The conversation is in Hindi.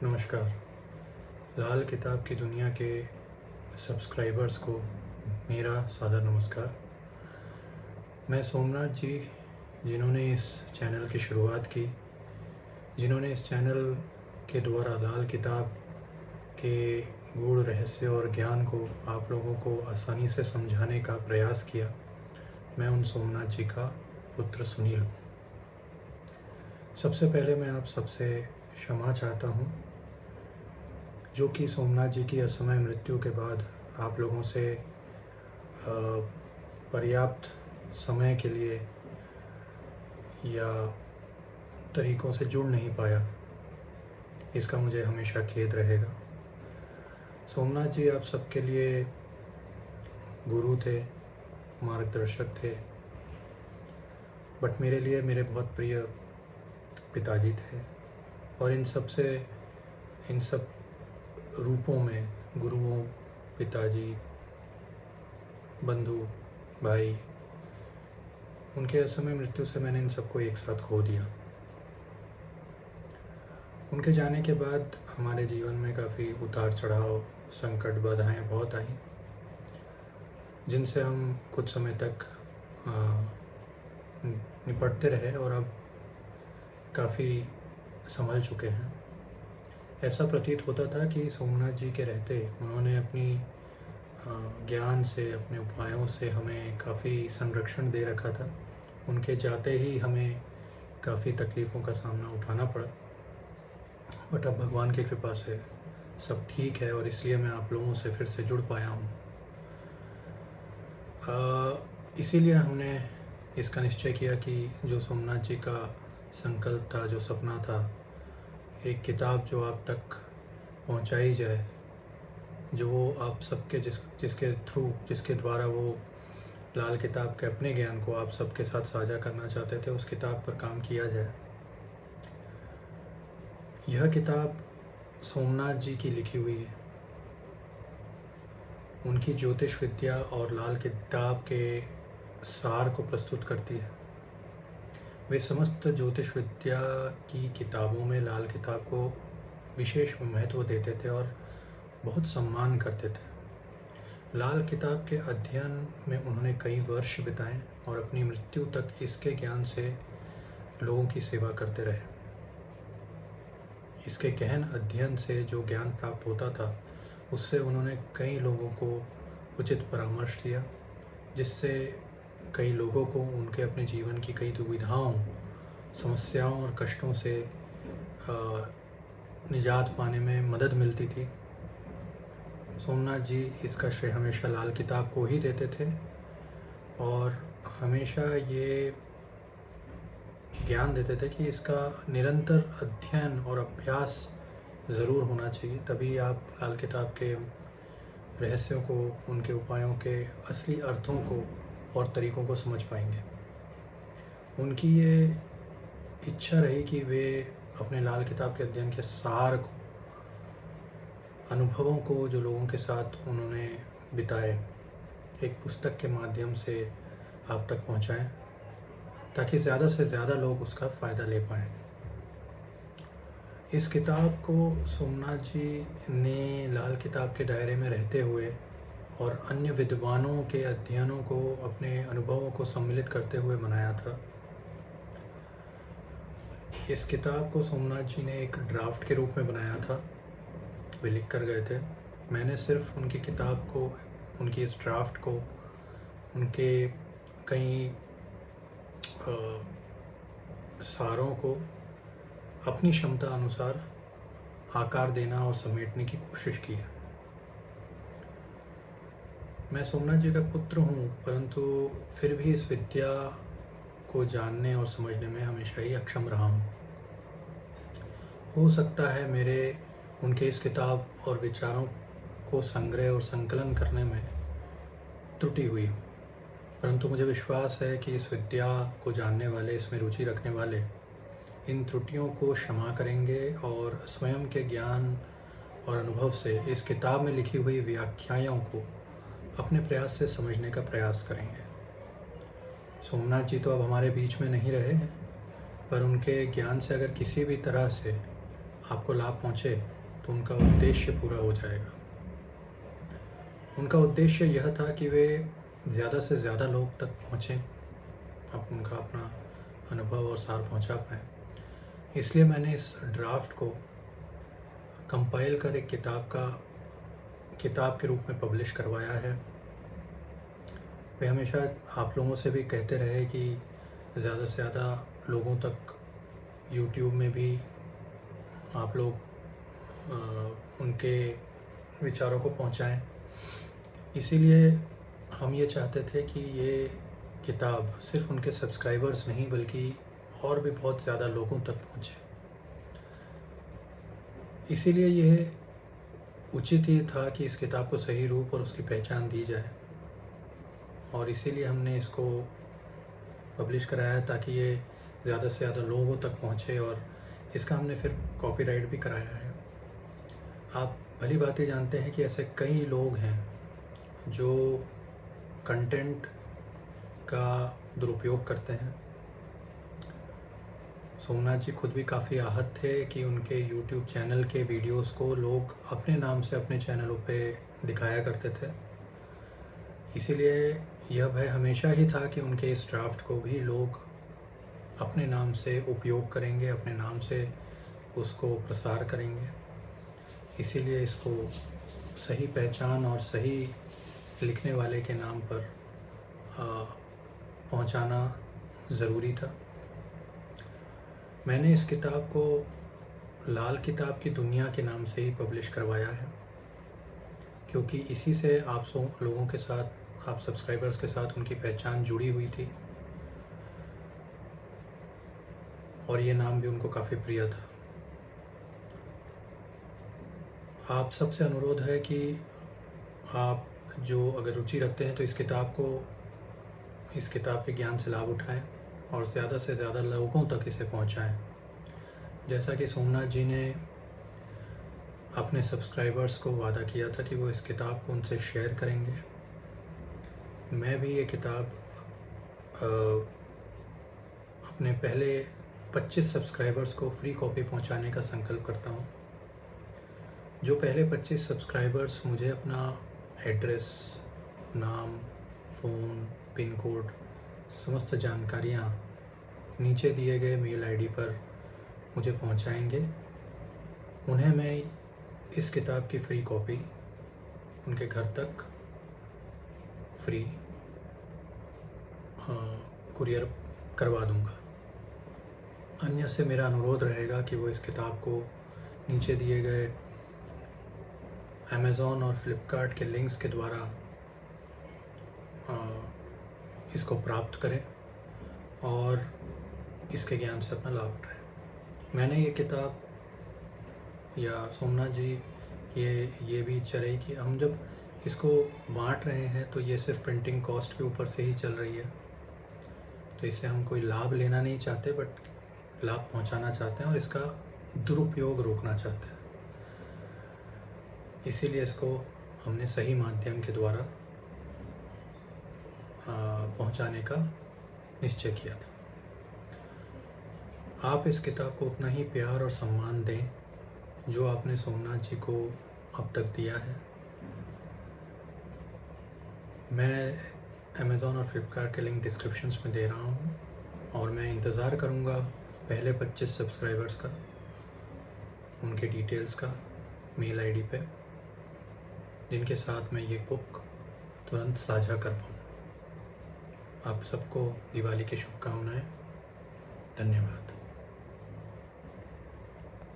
नमस्कार। लाल किताब की दुनिया के सब्सक्राइबर्स को मेरा सादर नमस्कार। मैं सोमनाथ जी, जिन्होंने इस चैनल की शुरुआत की, जिन्होंने इस चैनल के द्वारा लाल किताब के गूढ़ रहस्य और ज्ञान को आप लोगों को आसानी से समझाने का प्रयास किया, मैं उन सोमनाथ जी का पुत्र सुनील हूँ। सबसे पहले मैं आप सबसे क्षमा चाहता हूँ, जो कि सोमनाथ जी की असमय मृत्यु के बाद आप लोगों से पर्याप्त समय के लिए या तरीक़ों से जुड़ नहीं पाया, इसका मुझे हमेशा खेद रहेगा। सोमनाथ जी आप सबके लिए गुरु थे, मार्गदर्शक थे, बट मेरे लिए मेरे बहुत प्रिय पिताजी थे। और इन सब रूपों में, गुरुओं, पिताजी, बंधु, भाई, उनके असमय मृत्यु से मैंने इन सबको एक साथ खो दिया। उनके जाने के बाद हमारे जीवन में काफ़ी उतार चढ़ाव, संकट, बाधाएं बहुत आई, जिनसे हम कुछ समय तक निपटते रहे और अब काफ़ी संभल चुके हैं। ऐसा प्रतीत होता था कि सोमनाथ जी के रहते उन्होंने अपनी ज्ञान से, अपने उपायों से हमें काफ़ी संरक्षण दे रखा था। उनके जाते ही हमें काफ़ी तकलीफ़ों का सामना उठाना पड़ा, बट अब भगवान की कृपा से सब ठीक है और इसलिए मैं आप लोगों से फिर से जुड़ पाया हूँ। इसीलिए हमने इसका निश्चय किया कि जो सोमनाथ जी का संकल्प था, जो सपना था, एक किताब जो आप तक पहुँचाई जाए, जो वो आप सबके जिसके द्वारा वो लाल किताब के अपने ज्ञान को आप सबके साथ साझा करना चाहते थे, उस किताब पर काम किया जाए। यह किताब सोमनाथ जी की लिखी हुई है, उनकी ज्योतिष विद्या और लाल किताब के सार को प्रस्तुत करती है। वे समस्त ज्योतिष विद्या की किताबों में लाल किताब को विशेष महत्व देते थे और बहुत सम्मान करते थे। लाल किताब के अध्ययन में उन्होंने कई वर्ष बिताए और अपनी मृत्यु तक इसके ज्ञान से लोगों की सेवा करते रहे। इसके गहन अध्ययन से जो ज्ञान प्राप्त होता था, उससे उन्होंने कई लोगों को उचित परामर्श दिया, जिससे कई लोगों को उनके अपने जीवन की कई दुविधाओं, समस्याओं और कष्टों से निजात पाने में मदद मिलती थी। सोमनाथ जी इसका श्रेय हमेशा लाल किताब को ही देते थे और हमेशा ये ज्ञान देते थे कि इसका निरंतर अध्ययन और अभ्यास ज़रूर होना चाहिए, तभी आप लाल किताब के रहस्यों को, उनके उपायों के असली अर्थों को और तरीक़ों को समझ पाएंगे। उनकी ये इच्छा रही कि वे अपने लाल किताब के अध्ययन के सार को, अनुभवों को जो लोगों के साथ उन्होंने बिताए, एक पुस्तक के माध्यम से आप तक पहुंचाएं, ताकि ज़्यादा से ज़्यादा लोग उसका फ़ायदा ले पाएँ। इस किताब को सोमनाथ जी ने लाल किताब के दायरे में रहते हुए और अन्य विद्वानों के अध्ययनों को, अपने अनुभवों को सम्मिलित करते हुए बनाया था। इस किताब को सोमनाथ जी ने एक ड्राफ्ट के रूप में बनाया था, वे लिख कर गए थे। मैंने सिर्फ उनकी किताब को, उनकी इस ड्राफ्ट को, उनके कई सारों को अपनी क्षमता अनुसार आकार देना और समेटने की कोशिश की है। मैं सोमनाथ जी का पुत्र हूँ, परंतु फिर भी इस विद्या को जानने और समझने में हमेशा ही अक्षम रहा हूँ। हो सकता है मेरे उनके इस किताब और विचारों को संग्रह और संकलन करने में त्रुटि हुई हो, परंतु मुझे विश्वास है कि इस विद्या को जानने वाले, इसमें रुचि रखने वाले इन त्रुटियों को क्षमा करेंगे और स्वयं के ज्ञान और अनुभव से इस किताब में लिखी हुई व्याख्याओं को अपने प्रयास से समझने का प्रयास करेंगे। सोमनाथ जी तो अब हमारे बीच में नहीं रहे हैं, पर उनके ज्ञान से अगर किसी भी तरह से आपको लाभ पहुँचे तो उनका उद्देश्य पूरा हो जाएगा। उनका उद्देश्य यह था कि वे ज़्यादा से ज़्यादा लोग तक पहुँचें, आप उनका अपना अनुभव और सार पहुँचा पाएँ। इसलिए मैंने इस ड्राफ्ट को कंपाइल कर एक किताब के रूप में पब्लिश करवाया है। वे हमेशा आप लोगों से भी कहते रहे कि ज़्यादा से ज़्यादा लोगों तक यूट्यूब में भी आप लोग उनके विचारों को पहुंचाएं। इसीलिए हम ये चाहते थे कि ये किताब सिर्फ उनके सब्सक्राइबर्स नहीं बल्कि और भी बहुत ज़्यादा लोगों तक पहुंचे। इसीलिए यह उचित ही था कि इस किताब को सही रूप और उसकी पहचान दी जाए, और इसीलिए हमने इसको पब्लिश कराया ताकि ये ज़्यादा से ज़्यादा लोगों तक पहुँचे, और इसका हमने फिर कॉपीराइट भी कराया है। आप भली भांति जानते हैं कि ऐसे कई लोग हैं जो कंटेंट का दुरुपयोग करते हैं। सोमनाथ जी खुद भी काफ़ी आहत थे कि उनके यूट्यूब चैनल के वीडियोस को लोग अपने नाम से अपने चैनलों पे दिखाया करते थे। इसीलिए यह भय हमेशा ही था कि उनके इस ड्राफ्ट को भी लोग अपने नाम से उपयोग करेंगे, अपने नाम से उसको प्रसार करेंगे। इसीलिए इसको सही पहचान और सही लिखने वाले के नाम पर पहुंचाना ज़रूरी था। मैंने इस किताब को लाल किताब की दुनिया के नाम से ही पब्लिश करवाया है, क्योंकि इसी से आप लोगों के साथ, आप सब्सक्राइबर्स के साथ उनकी पहचान जुड़ी हुई थी, और ये नाम भी उनको काफ़ी प्रिय था। आप सबसे अनुरोध है कि आप जो अगर रुचि रखते हैं तो इस किताब के ज्ञान से लाभ उठाएं और ज़्यादा से ज़्यादा लोगों तक इसे पहुंचाएं। जैसा कि सोमनाथ जी ने अपने सब्सक्राइबर्स को वादा किया था कि वो इस किताब को उनसे शेयर करेंगे, मैं भी ये किताब अपने पहले 25 सब्सक्राइबर्स को फ्री कॉपी पहुंचाने का संकल्प करता हूं। जो पहले 25 सब्सक्राइबर्स मुझे अपना एड्रेस, नाम, फ़ोन, पिन कोड, समस्त जानकारियाँ नीचे दिए गए मेल आईडी पर मुझे पहुंचाएंगे, उन्हें मैं इस किताब की फ्री कॉपी उनके घर तक फ्री कुरियर करवा दूंगा। अन्य से मेरा अनुरोध रहेगा कि वो इस किताब को नीचे दिए गए अमेज़ॉन और फ्लिपकार्ट के लिंक्स के द्वारा इसको प्राप्त करें और इसके ज्ञान से अपना लाभ उठाएं। मैंने ये किताब, या सोमनाथ जी ये भी इच्छा रही कि हम जब इसको बांट रहे हैं तो ये सिर्फ प्रिंटिंग कॉस्ट के ऊपर से ही चल रही है, तो इससे हम कोई लाभ लेना नहीं चाहते, बट लाभ पहुंचाना चाहते हैं और इसका दुरुपयोग रोकना चाहते हैं। इसीलिए इसको हमने सही माध्यम के द्वारा पहुंचाने का निश्चय किया था। आप इस किताब को उतना ही प्यार और सम्मान दें जो आपने सोमनाथ जी को अब तक दिया है। मैं अमेज़ॉन और फ्लिपकार्ट के लिंक डिस्क्रिप्शंस में दे रहा हूँ, और मैं इंतज़ार करूँगा पहले 25 सब्सक्राइबर्स का, उनके डिटेल्स का मेल आईडी पे, जिनके साथ मैं ये बुक तुरंत साझा कर पाऊँ। आप सबको दिवाली की शुभकामनाएं।